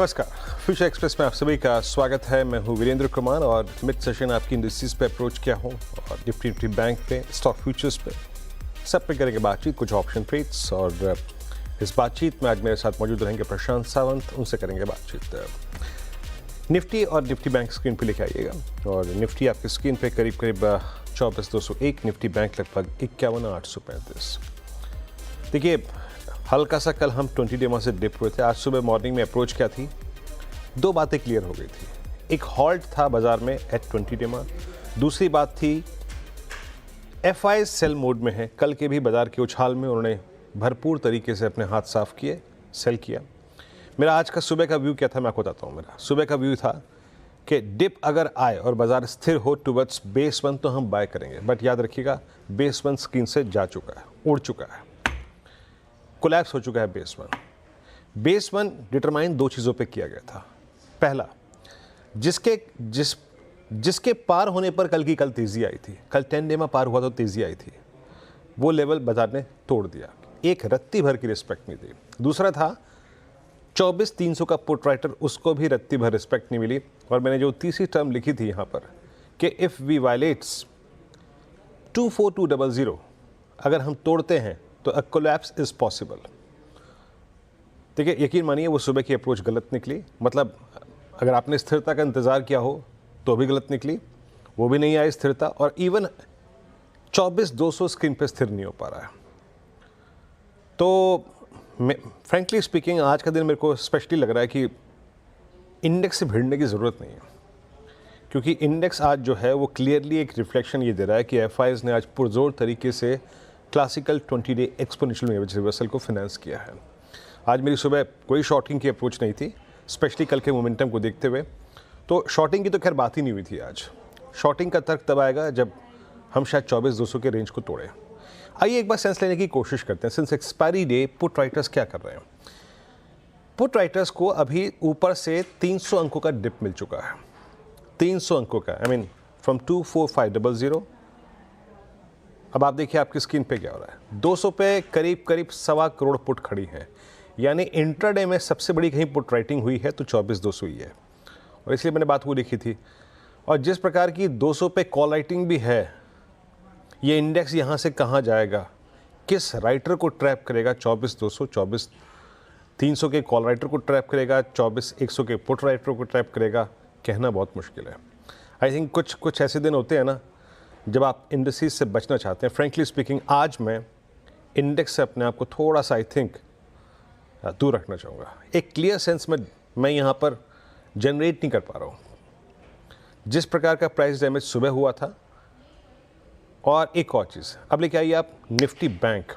नमस्कार। Future express में आप सभी का स्वागत है। मैं हूं वीरेंद्र कुमार और मिड सेशन आपकी इंडस्ट्रीज पे अप्रोच किया हूं और निफ्टी बैंक पे, स्टॉक फ्यूचर्स पे, सब पे करेंगे बातचीत, कुछ ऑप्शन ट्रेड्स। और इस बातचीत में आज मेरे साथ मौजूद रहेंगे प्रशांत सावंत, उनसे करेंगे बातचीत। निफ्टी और निफ्टी बैंक स्क्रीन पे लेके आइएगा। और निफ्टी आपकी स्क्रीन पे करीब करीब 24,201, निफ्टी बैंक लगभग 51,835। देखिए, हल्का सा कल हम 20 डे से डिप हुए थे। आज सुबह मॉर्निंग में अप्रोच क्या थी, दो बातें क्लियर हो गई थी। एक हॉल्ट था बाजार में एट 20 डे। दूसरी बात थी एफआई सेल मोड में है। कल के भी बाजार के उछाल में उन्होंने भरपूर तरीके से अपने हाथ साफ किए, सेल किया। मेरा आज का सुबह का व्यू क्या था मैं आपको बताता हूँ। मेरा सुबह का व्यू था कि डिप अगर आए और बाजार स्थिर हो टुवर्ड्स बेस 1 तो हम बाय करेंगे। बट याद रखिएगा, बेस 1 स्क्रीन से जा चुका है, उड़ चुका है, कोलैप्स हो चुका है बेस 1। बेस 1 डिटरमाइन दो चीज़ों पे किया गया था। पहला, जिसके पार होने पर कल की कल तेज़ी आई थी, कल 10 डे में पार हुआ तो तेज़ी आई थी, वो लेवल बाजार ने तोड़ दिया, एक रत्ती भर की रिस्पेक्ट नहीं दी। दूसरा था 24,300 का पुट राइटर, उसको भी रत्ती भर रिस्पेक्ट नहीं मिली। और मैंने जो तीसरी टर्म लिखी थी यहाँ पर कि इफ़ वी वायलेट्स 24200, अगर हम तोड़ते हैं तो अ कोलैप्स इज पॉसिबल। देखिए, यकीन मानिए वो सुबह की अप्रोच गलत निकली। मतलब अगर आपने स्थिरता का इंतज़ार किया हो तो भी गलत निकली, वो भी नहीं आई स्थिरता। और इवन 24,200 स्क्रीन पे स्थिर नहीं हो पा रहा है। तो फ्रेंकली स्पीकिंग आज का दिन मेरे को स्पेशली लग रहा है कि इंडेक्स से भिड़ने की ज़रूरत नहीं है, क्योंकि इंडेक्स आज जो है वो क्लियरली एक रिफ्लेक्शन ये दे रहा है कि एफआईज ने आज पुरजोर तरीके से classical 20 day exponential moving average reversal को फाइनेंस किया है। आज मेरी सुबह कोई शॉर्टिंग की अप्रोच नहीं थी, स्पेशली कल के मोमेंटम को देखते हुए। तो शॉर्टिंग की तो खैर बात ही नहीं हुई थी आज। शॉर्टिंग का तर्क तब आएगा जब हम शायद 24,200 के रेंज को तोड़ें। आइए एक बार सेंस लेने की कोशिश करते हैं। Since expiry day put writers क्या कर रहे हैं। पुट राइटर्स को अभी ऊपर से 300 अंकों का डिप मिल चुका है। 300 अंकों का, आई मीन फ्रॉम 24500। अब आप देखिए आपकी स्क्रीन पे क्या हो रहा है। 200 पे करीब करीब 1.25 करोड़ पुट खड़ी है, यानी इंट्राडे में सबसे बड़ी कहीं पुट राइटिंग हुई है तो 24,200 ही है। और इसलिए मैंने बात वो लिखी थी। और जिस प्रकार की 200 पे कॉल राइटिंग भी है, ये इंडेक्स यहाँ से कहाँ जाएगा, किस राइटर को ट्रैप करेगा। 24,200, 24,300 के कॉल राइटर को ट्रैप करेगा, 24,100 के पुट राइटर को ट्रैप करेगा, कहना बहुत मुश्किल है। आई थिंक कुछ ऐसे दिन होते हैं ना जब आप इंडस्ट्रीज से बचना चाहते हैं। फ्रेंकली स्पीकिंग आज मैं इंडेक्स से अपने आप को थोड़ा सा आई थिंक दूर रखना चाहूँगा। एक क्लियर सेंस में मैं यहाँ पर जनरेट नहीं कर पा रहा हूँ जिस प्रकार का प्राइस डैमेज सुबह हुआ था। और एक और चीज़, अब लेके आइए आप निफ्टी बैंक।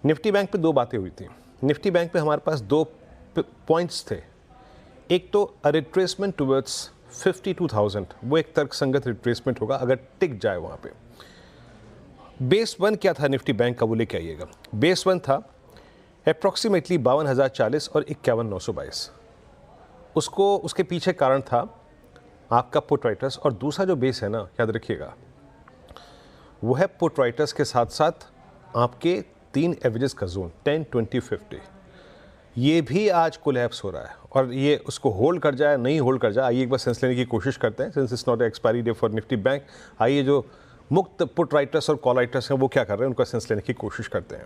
निफ्टी बैंक पे दो बातें हुई थी। निफ्टी बैंक पे हमारे पास दो पॉइंट्स थे। एक तो रिट्रेसमेंट टुवर्ड्स 52,000, वो एक तर्कसंगत रिट्रेसमेंट होगा अगर टिक जाए वहाँ पे। बेस 1 क्या था निफ्टी बैंक का, वो लेके आइएगा। बेस 1 था अप्रॉक्सीमेटली 52,040 और 51,922। उसके पीछे कारण था आपका पुट राइटर्स। और दूसरा जो बेस है ना, याद रखिएगा, वो है पुट राइटर्स के साथ साथ आपके 3 एवरेजेस का जोन 10, 20, 50। ये भी आज कोलैप्स हो रहा है। और ये उसको होल्ड कर जाए नहीं होल्ड कर जाए, आइए एक बार सेंस लेने की कोशिश करते हैं। Since it's not expiry day for Nifty bank, आइए जो मुक्त पुट राइटर्स और कॉल राइटर्स हैं वो क्या कर रहे हैं उनका सेंस लेने की कोशिश करते हैं।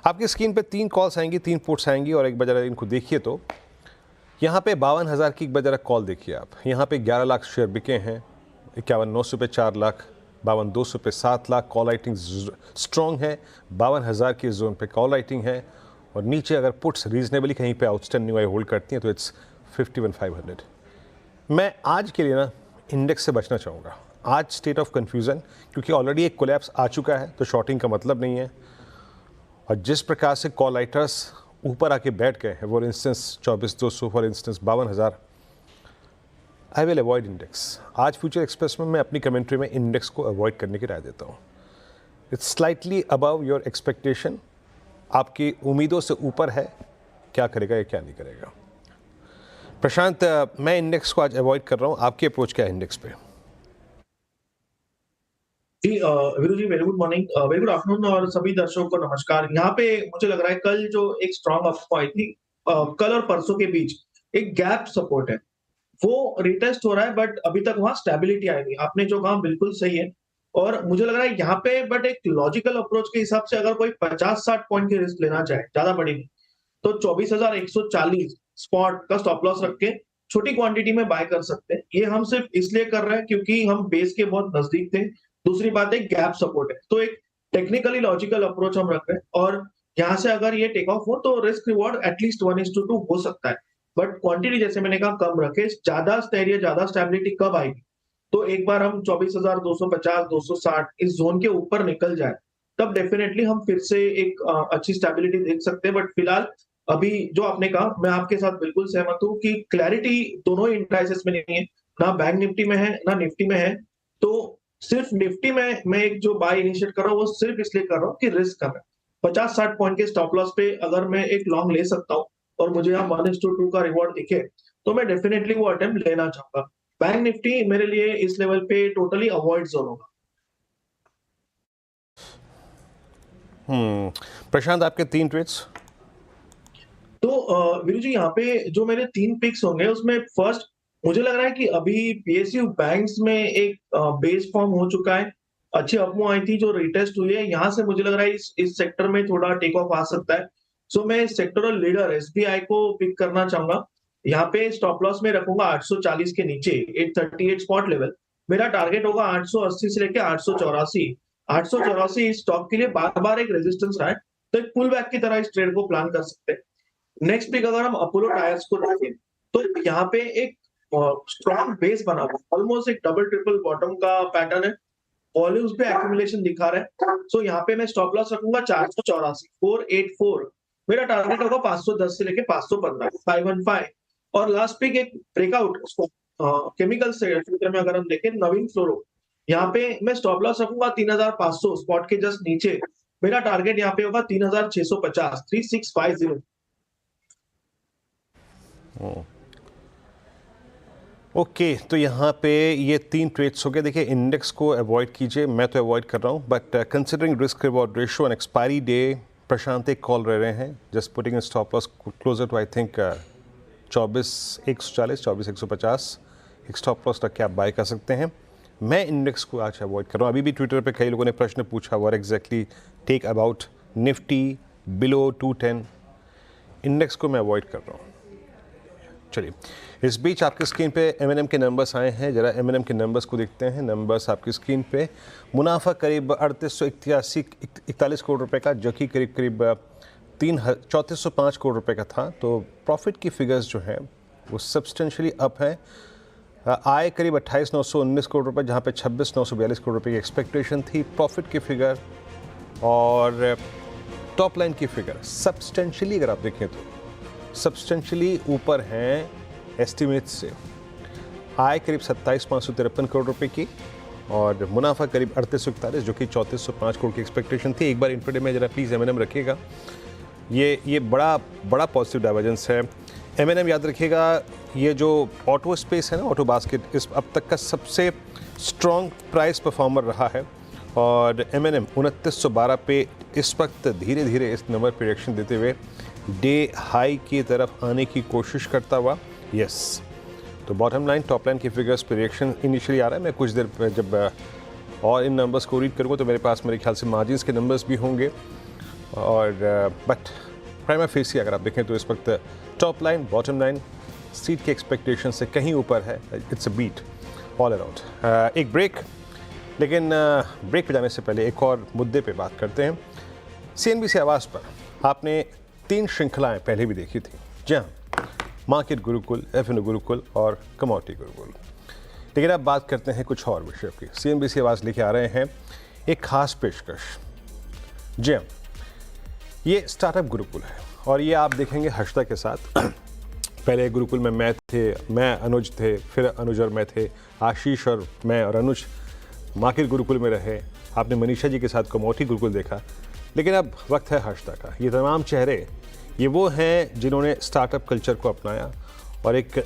आपकी स्क्रीन पे 3 कॉल्स आएंगी, 3 पुट्स आएंगी और एक बजाय इनको देखिए तो यहाँ पे 52,000 की एक बजाय कॉल देखिए आप। यहाँ पे 11 लाख शेयर बिके हैं, 51,900 पे 4 लाख, 52,200 पे 7 लाख। कॉल राइटिंग स्ट्रॉन्ग है, 52,000 की जोन पे कॉल राइटिंग है। और नीचे अगर पुट्स रीजनेबली कहीं पे आउटस्टैंडिंग वाई होल्ड करती हैं तो इट्स 51,500। मैं आज के लिए ना इंडेक्स से बचना चाहूँगा आज, स्टेट ऑफ कन्फ्यूज़न, क्योंकि ऑलरेडी एक कोलैप्स आ चुका है तो शॉर्टिंग का मतलब नहीं है। और जिस प्रकार से कॉल राइटर्स ऊपर आके बैठ गए हैं, for instance 24,200, for instance 52,000, I will avoid index. आज फ्यूचर एक्सप्रेस में मैं अपनी कमेंट्री में इंडेक्स को अवॉइड करने की राय देता हूँ। It's slightly above your expectation, आपकी उम्मीदों से ऊपर है। क्या करेगा या क्या नहीं करेगा। प्रशांत, मैं इंडेक्स को आज अवॉइड कर रहा हूँ, आपकी अप्रोच क्या है इंडेक्स पे? जी Veeru ji, very good morning, very good afternoon और सभी दर्शकों को नमस्कार। यहाँ पे मुझे लग रहा है कल जो एक स्ट्रॉन्ग अफवाह आई थी, कल और परसों के बीच एक गैप सपोर्ट है, वो रिटेस्ट हो रहा है, बट अभी तक वहां स्टेबिलिटी आई नहीं। आपने जो कहा बिल्कुल सही है, और मुझे लग रहा है यहाँ पे बट एक लॉजिकल अप्रोच के हिसाब से अगर कोई 50-60 पॉइंट की रिस्क लेना चाहे, ज्यादा बड़ी नहीं, तो 24,140 स्पॉट का स्टॉप लॉस रख के छोटी क्वांटिटी में बाय कर सकते हैं। ये हम सिर्फ इसलिए कर रहे हैं क्योंकि हम बेस के बहुत नजदीक थे। दूसरी बात है गैप सपोर्ट है, तो एक टेक्निकली लॉजिकल अप्रोच हम रख रहे हैं, और यहाँ से अगर ये टेक ऑफ हो तो रिस्क रिवॉर्ड एटलीस्ट 1:2 हो सकता है। बट क्वांटिटी जैसे मैंने कहा कम रखे, ज्यादा स्थैर्य, ज्यादा स्टेबिलिटी कब आएगी, तो एक बार हम 24,250, 260 इस जोन के ऊपर निकल जाए, तब डेफिनेटली हम फिर से एक अच्छी स्टेबिलिटी देख सकते हैं। बट फिलहाल अभी जो आपने कहा, मैं आपके साथ बिल्कुल सहमत हूँ कि क्लैरिटी दोनों ही इंडाइसेस में नहीं है, ना बैंक निफ्टी में है ना निफ्टी में है। तो सिर्फ निफ्टी में मैं एक जो बाय इनिशिएट कर रहा हूँ वो सिर्फ इसलिए कर रहा हूँ कि रिस्क कम है। 50-60 पॉइंट के स्टॉप लॉस पे अगर मैं एक लॉन्ग ले सकता हूँ और मुझे यहाँ 1:2 का रिवॉर्ड दिखे, तो मैं डेफिनेटली वो अटेम्प्ट लेना चाहूंगा। बैंक निफ्टी मेरे लिए इस लेवल पे टोटली अवॉइड जोन होगा। प्रशांत, आपके 3 ट्रेड्स? तो वीरू जी, यहाँ पे जो मेरे 3 पिक्स होंगे उसमें फर्स्ट मुझे लग रहा है कि अभी पीएसयू बैंक्स में एक बेस फॉर्म हो चुका है, अच्छी अपमूव आई थी जो रिटेस्ट हुई है, यहाँ से मुझे लग रहा है इस सेक्टर में थोड़ा टेक ऑफ आ सकता है। सो मैं सेक्टरल लीडर एसबीआई को पिक करना चाहूंगा। यहाँ पे स्टॉप लॉस में रखूंगा 840 के नीचे, 838 स्पॉट लेवल। मेरा टारगेट होगा 880 से लेकर 884। 884 इस स्टॉक के लिए बार बार एक रेजिस्टेंस रहा है, तो एक पुल बैक की तरह इस ट्रेड को प्लान कर सकते हैं। नेक्स्ट पिक अगर हम अपोलो टायर्स को देखें, तो यहाँ पे एक स्ट्रॉन्ग बेस बना हुआ, ऑलमोस्ट एक डबल ट्रिपल बॉटम का पैटर्न है, वॉल्यूम्स पे एक्यूमुलेशन दिखा रहा है। सो यहाँ पे मैं स्टॉप लॉस रखूंगा 484, 484। मेरा टारगेट होगा 510 से लेके 515, 515। और लास्ट पिक एक ब्रेकआउट केमिकल सेक्टर में अगर हम देखें, नवीन फ्लोरो, यहाँ पे मैं स्टॉप लॉस रखूंगा 3,500 स्पॉट के जस्ट नीचे। मेरा टारगेट यहाँ पे होगा 3,650, 3650। ओके, तो यहाँ पे ये 3 ट्रेड्स हो गए। देखिए, इंडेक्स को अवॉइड कीजिए, मैं तो अवॉइड कर रहा हूँ, but considering risk reward ratio and expiry day, Prashant एक कॉल रह रहे हैं, just putting in stop loss closer to I think 24,140, 24,150 एक स्टॉप लॉस रख के आप बाय कर सकते हैं। मैं इंडेक्स को आज अवॉइड कर रहा हूँ। अभी भी ट्विटर पे कई लोगों ने प्रश्न पूछा, what exactly take about Nifty below 210, index को मैं अवॉइड कर रहा हूँ। चलिए, इस बीच आपकी स्क्रीन पे M&M के नंबर्स आए हैं, जरा M&M के नंबर्स को देखते हैं। नंबर्स आपकी स्क्रीन पे, मुनाफा करीब 3841 करोड़ रुपए का, जो कि करीब 3405 करोड़ रुपए का था। तो प्रॉफिट की फिगर्स जो हैं वो सब्सटेंशियली अप है। आय करीब 28,919 करोड़ रुपए, जहाँ पे 26,942 करोड़ रुपए की एक्सपेक्टेशन थी। प्रॉफिट की फिगर और टॉप लाइन की फिगर सब्सटेंशियली अगर आप देखें तो सब्सटेंशियली ऊपर हैं एस्टिमेट्स से। आय करीब 27,553 करोड़ रुपए की और मुनाफा करीब 3841, जो कि 3405 करोड़ की एक्सपेक्टेशन थी। एक बार इंट्राडे में जरा प्लीज़ M&M रखिएगा, ये बड़ा पॉजिटिव डाइवर्जेंस है। M&M याद रखिएगा, ये जो ऑटो स्पेस है ना, ऑटो बास्केट, इस अब तक का सबसे स्ट्रॉन्ग प्राइस परफॉर्मर रहा है और M&M 2912 पे इस वक्त धीरे धीरे इस नंबर पर रिएक्शन देते हुए डे हाई की तरफ आने की कोशिश करता हुआ। यस, तो बॉटम लाइन टॉप लाइन की फिगर्स पर रिएक्शन इनिशियली आ रहा है। मैं कुछ देर जब और इन नंबर्स को रीड करूँगा तो मेरे पास मेरे ख्याल से मार्जिन्स के नंबर्स भी होंगे और बट प्राइमा फेसी अगर आप देखें तो इस वक्त top line bottom line street के एक्सपेक्टेशन से कहीं ऊपर है। It's a beat all around. एक ब्रेक, लेकिन ब्रेक पे जाने से पहले एक और मुद्दे पे बात करते हैं। CNBC आवाज़ पर आपने 3 श्रृंखलाएं पहले भी देखी थी, जी हाँ, मार्केट गुरुकुल, F&O गुरुकुल और कमोडिटी गुरुकुल। लेकिन अब बात करते हैं कुछ और विषय की। CNBC आवाज़ लेके आ रहे हैं एक खास पेशकश। जी हाँ, ये स्टार्टअप गुरुकुल है और ये आप देखेंगे हर्षदा के साथ। पहले गुरुकुल में मैं अनुज थे, फिर अनुज और मैं थे, आशीष और मैं और अनुज मार्केट गुरुकुल में रहे। आपने मनीषा जी के साथ कमोडिटी गुरुकुल देखा, लेकिन अब वक्त है हर्षदा का। ये तमाम चेहरे ये वो हैं जिन्होंने स्टार्टअप कल्चर को अपनाया और एक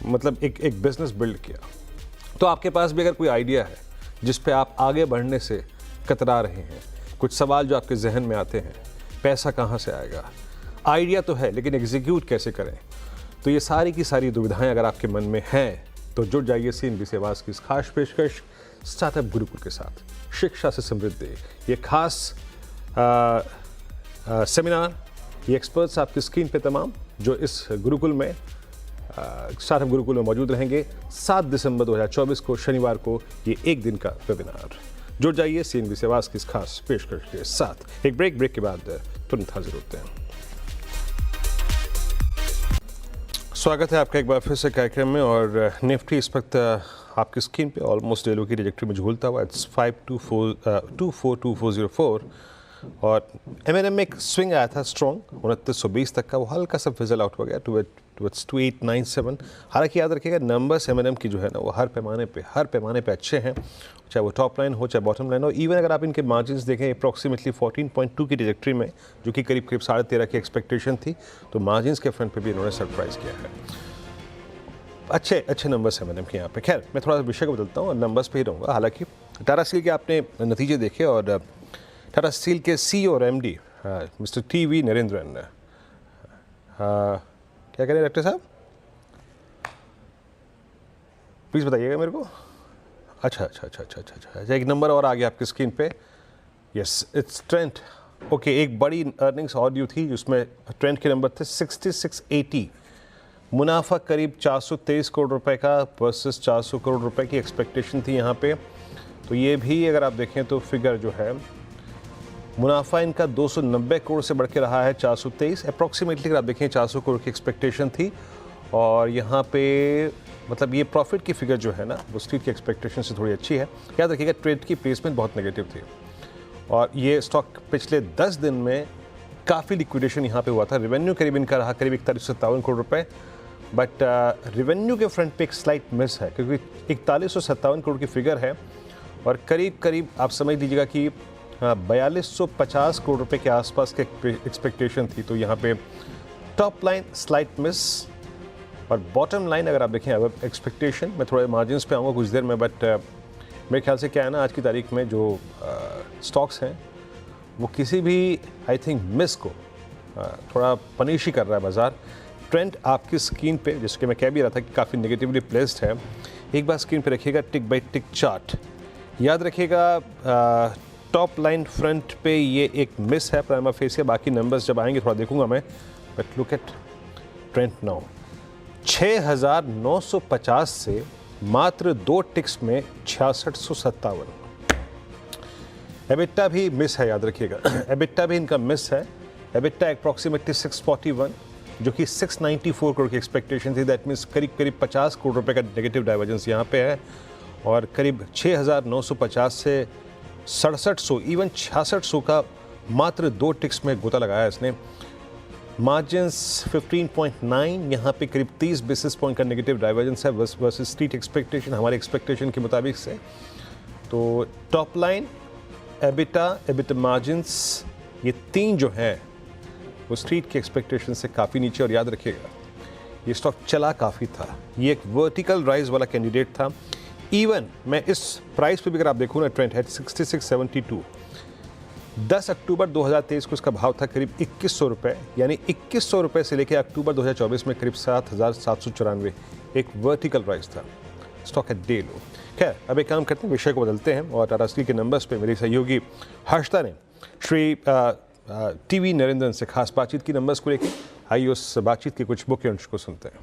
मतलब एक बिज़नेस बिल्ड किया। तो आपके पास भी अगर कोई आइडिया है जिस पे आप आगे बढ़ने से कतरा रहे हैं, कुछ सवाल जो आपके जहन में आते हैं, पैसा कहाँ से आएगा, आइडिया तो है लेकिन एग्जीक्यूट कैसे करें, तो ये सारी की सारी दुविधाएं अगर आपके मन में हैं तो जुड़ जाइए CNBC आवाज़ की इस खास पेशकश स्टार्टअप गुरुकुल के साथ। शिक्षा से समृद्धि, ये खास सेमिनार, ये एक्सपर्ट्स आपकी स्क्रीन पे तमाम जो इस गुरुकुल में स्टार्टअप गुरुकुल में मौजूद रहेंगे। 7 दिसंबर 2024 को शनिवार को ये एक दिन का वेबिनार। जुड़ जाइए CNBC आवाज़ की इस खास पेशकश के साथ। एक ब्रेक के बाद तुरंत हाजिर होते हैं। स्वागत है आपका एक बार फिर से कार्यक्रम में। और निफ्टी इस वक्त आपकी स्क्रीन पे ऑलमोस्ट डेलो की ट्रैजेक्टरी में झूलता हुआ, इट्स 522404 और M&M में एक स्विंग आया था स्ट्रॉन्ग 2920 तक का, वो हल्का सा फिजल आउट हो गया टुवर्ड्स 2897। हालांकि याद रखिएगा नंबर्स M&M की जो है ना वो हर पैमाने पे अच्छे हैं, चाहे वो टॉप लाइन हो चाहे बॉटम लाइन हो। इवन अगर आप इनके मार्जिन्स देखें अप्रॉक्सीमेटली 14.2 की ट्रैजेक्टरी में, जो कि करीब 13.5 की एक्सपेक्टेशन थी, तो मार्जिन्स के फ्रंट पे भी इन्होंने सरप्राइज किया है। अच्छे नंबर्स M&M के यहाँ पे। खैर मैं थोड़ा सा विषय को बदलता हूँ और नंबर्स पे ही रहूँगा। हालांकि टाटा स्टील के आपने नतीजे देखे और टाटा स्टील के CEO और MD मिस्टर TV नरेंद्रन, क्या कह रहे हैं डॉक्टर साहब, प्लीज़ बताइएगा मेरे को। अच्छा, एक नंबर और आ गया आपकी स्क्रीन पे। Yes, it's trend. ओके, एक बड़ी अर्निंग्स और ड्यू थी जिसमें ट्रेंड के नंबर थे 6680, मुनाफा करीब 423 करोड़ रुपए का वर्सेस 400 करोड़ रुपए की एक्सपेक्टेशन थी यहाँ पे। तो ये भी अगर आप देखें तो फिगर जो है, मुनाफा इनका 290 करोड़ से बढ़ के रहा है 423 अप्रॉक्सीमेटली। अगर आप देखें 400 करोड़ की एक्सपेक्टेशन थी और यहाँ पे मतलब ये प्रॉफिट की फिगर जो है ना वो स्ट्रीट की एक्सपेक्टेशन से थोड़ी अच्छी है। याद रखिएगा ट्रेड की प्लेसमेंट बहुत नेगेटिव थी और ये स्टॉक पिछले 10 दिन में काफ़ी लिक्विडेशन यहाँ पे हुआ था। रेवेन्यू करीब इनका रहा करीब 4157 करोड़ रुपए, बट रेवेन्यू के फ्रंट पे एक स्लाइट मिस है क्योंकि 4157 करोड़ की फिगर है और करीब आप समझ लीजिएगा कि 4250 करोड़ रुपए के आसपास के एक्सपेक्टेशन थी। तो यहाँ पे टॉप लाइन स्लाइट मिस और बॉटम लाइन अगर आप देखें अब एक्सपेक्टेशन। मैं थोड़े मार्जिन्स पे आऊँगा कुछ देर में, बट मेरे ख्याल से क्या है ना, आज की तारीख में जो स्टॉक्स हैं वो किसी भी आई थिंक मिस को थोड़ा पनिश ही कर रहा है बाज़ार। ट्रेंड आपकी स्क्रीन पे, जैसे कि मैं कह भी रहा था कि काफ़ी नेगेटिवली प्लेस्ड है, एक बार स्क्रीन पे रखिएगा टिक बाय टिक चार्ट। याद रखिएगा टॉप लाइन फ्रंट पे ये एक मिस है प्राइमा फेसिया, बाकी नंबर्स जब आएंगे थोड़ा देखूंगा मैं, but look at trend now 6950 से मात्र 2 टिक्स में 6657। एबिटा भी मिस है, याद रखिएगा एबिटा भी इनका मिस है। एबिटा अप्रॉक्सीमेटली 641 जो कि 694 करोड़ की एक्सपेक्टेशन थी। दैट मीन्स करीब 50 करोड़ रुपए का नेगेटिव डाइवर्जेंस यहाँ पे है और करीब 6950 से 6700 इवन 6600 का मात्र 2 टिक्स में गोता लगाया इसने। मार्जिन्स 15.9, यहाँ पे करीब 30 बेसिस पॉइंट का नेगेटिव डाइवर्जेंस है वर्सेस स्ट्रीट एक्सपेक्टेशन, हमारे एक्सपेक्टेशन के मुताबिक से। तो टॉप लाइन, एबिटा मार्जिन्स, ये 3 जो हैं वो स्ट्रीट के एक्सपेक्टेशन से काफ़ी नीचे। और याद रखिएगा ये स्टॉक चला काफ़ी था, ये एक वर्टिकल राइज वाला कैंडिडेट था। इवन मैं इस प्राइस पे भी अगर आप देखो ना, ट्रेंड है 6672। 10 अक्टूबर 2023 को इसका भाव था करीब 2100 रुपये, यानी 2100 रुपये से लेकर अक्टूबर 2024 में करीब 7794, एक वर्टिकल राइज था। स्टॉक है डे लो। खैर अब एक काम करते हैं, विषय को बदलते हैं और टाटा स्टील के नंबर्स पे मेरी सहयोगी हर्षदा ने श्री TV नरेंद्रन से खास बातचीत की नंबर्स को लेकर। आइए उस बातचीत के कुछ मुख्य अंश को सुनते हैं।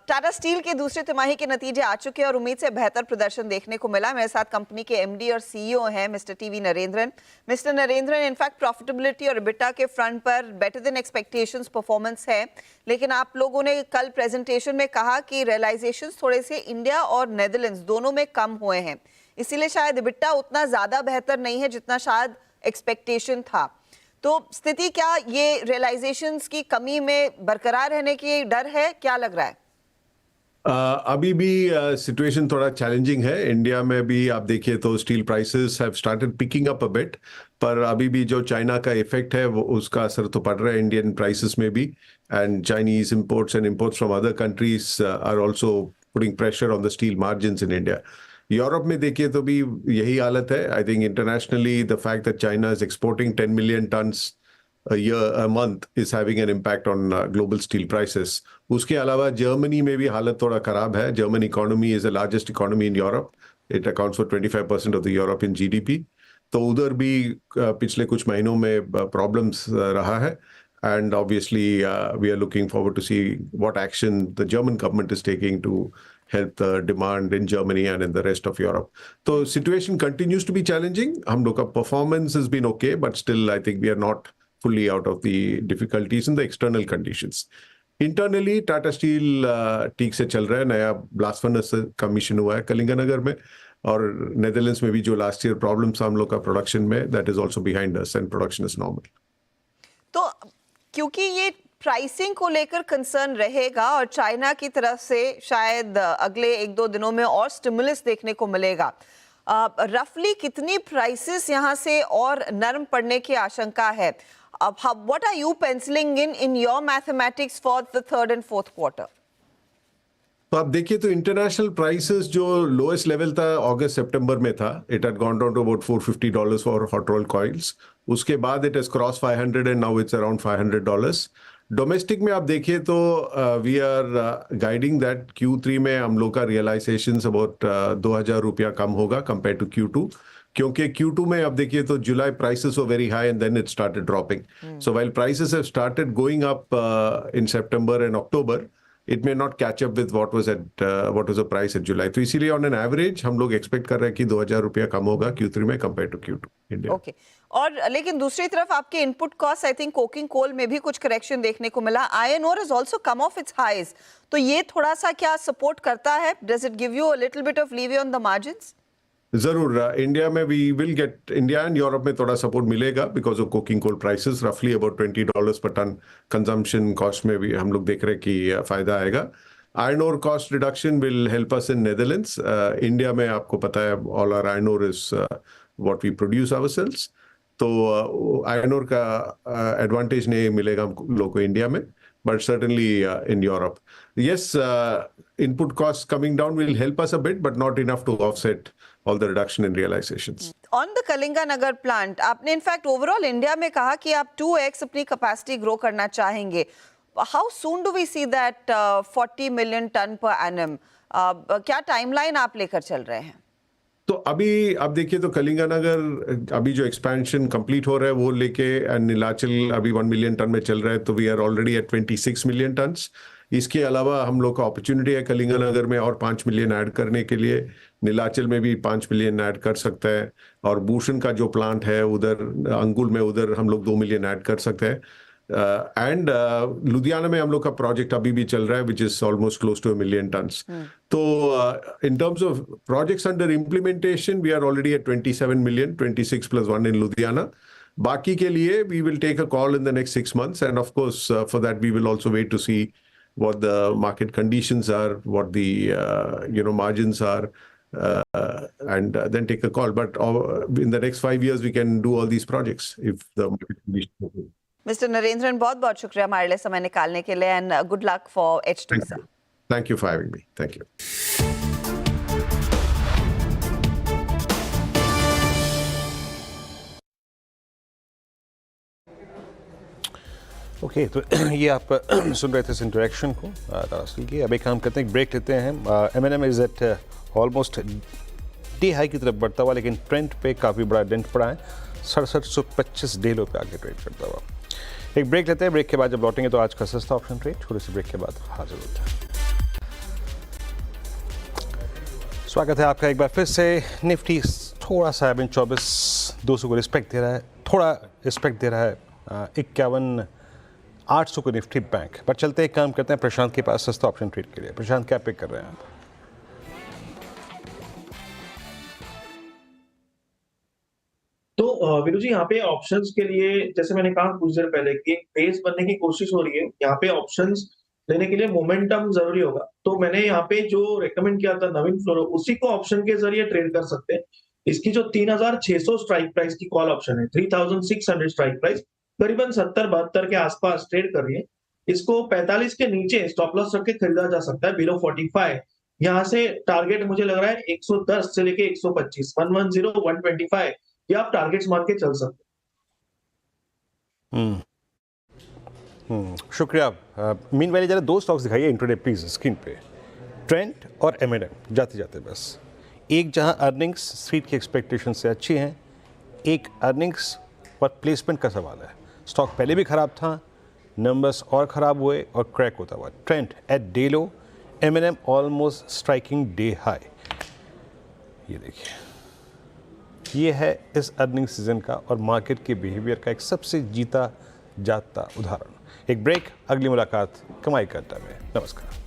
टाटा स्टील के दूसरे तिमाही के नतीजे आ चुके हैं और उम्मीद से बेहतर प्रदर्शन देखने को मिला। मेरे साथ कंपनी के MD और CEO हैं mister TV Narendran. Mister Narendran, in fact profitability और EBITDA के फ्रंट पर बेटर देन एक्सपेक्टेशंस परफॉर्मेंस है, लेकिन आप लोगों ने कल प्रेजेंटेशन में कहा कि रियलाइजेशंस थोड़े से इंडिया और नेदरलैंड्स दोनों में कम हुए हैं, इसीलिए शायद EBITDA उतना ज़्यादा बेहतर नहीं है जितना शायद एक्सपेक्टेशन था। तो स्थिति क्या ये रियलाइजेशंस की कमी में बरकरार रहने की डर है, क्या लग रहा है? अभी भी सिचुएशन थोड़ा चैलेंजिंग है। इंडिया में भी आप देखिए तो steel prices have started picking up a bit, पर अभी भी जो चाइना का इफेक्ट है वो उसका असर तो पड़ रहा है इंडियन प्राइसेस में भी। And Chinese imports and imports from other countries are also putting pressure on the steel margins in India. Europe में देखिए तो भी यही हालत है. I think internationally the fact that China is exporting 10 million tons a month is having an impact on global steel prices. उसके अलावा Germany में भी हालत थोड़ा खराब है. German economy is the largest economy in Europe. It accounts for 25% of the European GDP. तो उधर भी पिछले कुछ महीनों में प्रॉब्लम्स रहा है. And obviously, we are looking forward to see what action the German government is taking to help the demand in Germany and in the rest of Europe. So situation continues to be challenging. हम लोग का performance has been okay, but still I think we are not fully out of the difficulties in the external conditions. Internally, Tata Steel ठीक से चल रहा है. नया blast furnace commission हुआ है कलिंगनगर में, और नेदरलैंड्स में भी जो लास्ट ईयर प्रॉब्लम्स हम लोग का प्रोडक्शन में, that is also behind us and production is normal. तो क्योंकि ये प्राइसिंग को लेकर कंसर्न रहेगा और चाइना की तरफ से शायद अगले 1-2 दिनों में और स्टिमुलस देखने को मिलेगा, रफली कितनी प्राइसेस यहाँ से और नरम पड़ने की आशंका है? What are you pencilling in your mathematics for the third and fourth quarter? तो आप देखिए तो इंटरनेशनल प्राइसेस जो लोएस्ट लेवल था अगस्त सितंबर में था, it had gone down to about $450 for hot roll coils. उसके बाद it has cross 500 and now it's around $500. Domestic में आप देखिए तो we are guiding that Q3 में हम लोग का रियलाइजेशन अबाउट 2,000 रुपया कम होगा कंपेयर टू Q2, क्योंकि Q2 में आप देखिए तो जुलाई prices were very high and then it started dropping. So while prices have started going up in September and October, it may not catch up with what was the price at July. तो इसीलिए on an average हम लोग expect कर रहे हैं कि 2,000 रुपया कम होगा Q3 में compare to Q2 India. Okay. और लेकिन दूसरी तरफ आपके input cost, I think coking coal में भी कुछ करेक्शन देखने को मिला. Iron ore has also come off its highs. तो ये थोड़ा सा क्या सपोर्ट करता है? Does it give you a little bit of leeway on the margins? जरूर. इंडिया में we will get, India and Europe में थोड़ा सपोर्ट मिलेगा because of coking coal prices. रफली अबाउट $20 पर टन कंजम्पशन कॉस्ट में भी हम लोग देख रहे हैं कि फायदा आएगा. Iron ore cost reduction will help us in Netherlands. India में आपको पता है all our iron ore is what we produce ourselves. तो iron ore का advantage नहीं मिलेगा हम लोग को इंडिया में, but certainly in Europe. Yes, input costs coming down will help us a bit, but not enough to offset all the reduction in realizations. On the Kalinganagar plant, आपने in fact overall India में कहा कि आप 2x अपनी capacity grow करना चाहेंगे. How soon do we see that 40 million ton per annum? क्या timeline आप लेकर चल रहे हैं? तो अभी आप देखिए तो कलिंगनगर अभी जो एक्सपेंशन कंप्लीट हो रहा है वो लेके, नीलाचल अभी 1 मिलियन टन में चल रहा है, तो we are already at 26 million tons. इसके अलावा हम लोग का अपॉर्चुनिटी है कलिंगनगर में और 5 मिलियन ऐड करने के लिए. नीलाचल में भी 5 मिलियन ऐड कर सकता है, और भूषण का जो प्लांट है उधर अंगुल में, उधर हम लोग 2 मिलियन ऐड कर सकते हैं. एंड लुधियाना में हम लोग का प्रोजेक्ट अभी भी चल रहा है which is almost close to 1 million tons. तो in terms of projects under implementation we are already at 27 million, 26 plus 1 in Ludhiana. बाकी के लिए we will take a call in the next 6 months, end of course for that we will also wait to see what the market conditions are, what the margins are, and then take a call. But in the next 5 years we can do all these projects if the market conditions are good. Mr. Narendran, बहुत बहुत शुक्रिया हमारे लिए समय निकालने के लिए, and good luck for H2 sir. Thank you for having me. Thank you. Okay तो ये आप सुन रहे थे इस इंटरेक्शन को टाटा स्टील की. अब एक काम करते हैं, एक ब्रेक लेते हैं. M&M is eight almost D high की तरफ बढ़ता हुआ, लेकिन ट्रेंड पे काफ़ी बड़ा डेंट पड़ा है. 6725 डे लो पे आगे ट्रेड करता हुआ. एक ब्रेक लेते हैं, ब्रेक के बाद जब लौटेंगे तो आज का सस्ता ऑप्शन ट्रेड छोटे से ब्रेक के बाद हाजिर होता है. स्वागत है आपका एक बार फिर से. निफ्टी थोड़ा सा 24,200 को रिस्पेक्ट दे रहा है, थोड़ा रिस्पेक्ट दे रहा है. 51,800 को निफ्टी बैंक पर. चलते एक काम करते हैं प्रशांत के पास सस्ता ऑप्शन ट्रेड के लिए. प्रशांत, क्या पिक कर रहे हैं आप? तो वीरू जी, यहाँ पे ऑप्शंस के लिए जैसे मैंने कहा कुछ देर पहले कि बेस बनने की कोशिश हो रही है. यहाँ पे ऑप्शंस लेने के लिए मोमेंटम जरूरी होगा. तो मैंने यहाँ पे जो रेकमेंड किया था नवीन फ्लोरो, उसी को ऑप्शन के जरिए ट्रेड कर सकते हैं. इसकी जो 3,600 स्ट्राइक प्राइस की कॉल ऑप्शन है, 3,600 स्ट्राइक प्राइस करीबन 70-72 के आसपास ट्रेड कर रही है. इसको 45 के नीचे स्टॉप लॉस रख के खरीदा जा सकता है, बिलो 45. यहाँ से टारगेट मुझे लग रहा है 110 से लेके 125, 110, 125 ये आप टारगेट्स मान के चल सकते शुक्रिया। मीन वाले जरा दो स्टॉक्स दिखाइए इंट्राडे प्लीज स्क्रीन पे, ट्रेंट और M&M। जाते जाते बस एक, जहां अर्निंग्स स्ट्रीट की एक्सपेक्टेशन से अच्छी हैं, एक अर्निंग्स पर प्लेसमेंट का सवाल है। स्टॉक पहले भी खराब था, नंबर्स और ख़राब हुए और क्रैक होता हुआ। Trent at day low, M&M almost striking day high. ये देखिए, ये है इस अर्निंग सीजन का और मार्केट के बिहेवियर का एक सबसे जीता जाता उदाहरण। एक ब्रेक, अगली मुलाकात कमाई का अड्डा में। नमस्कार।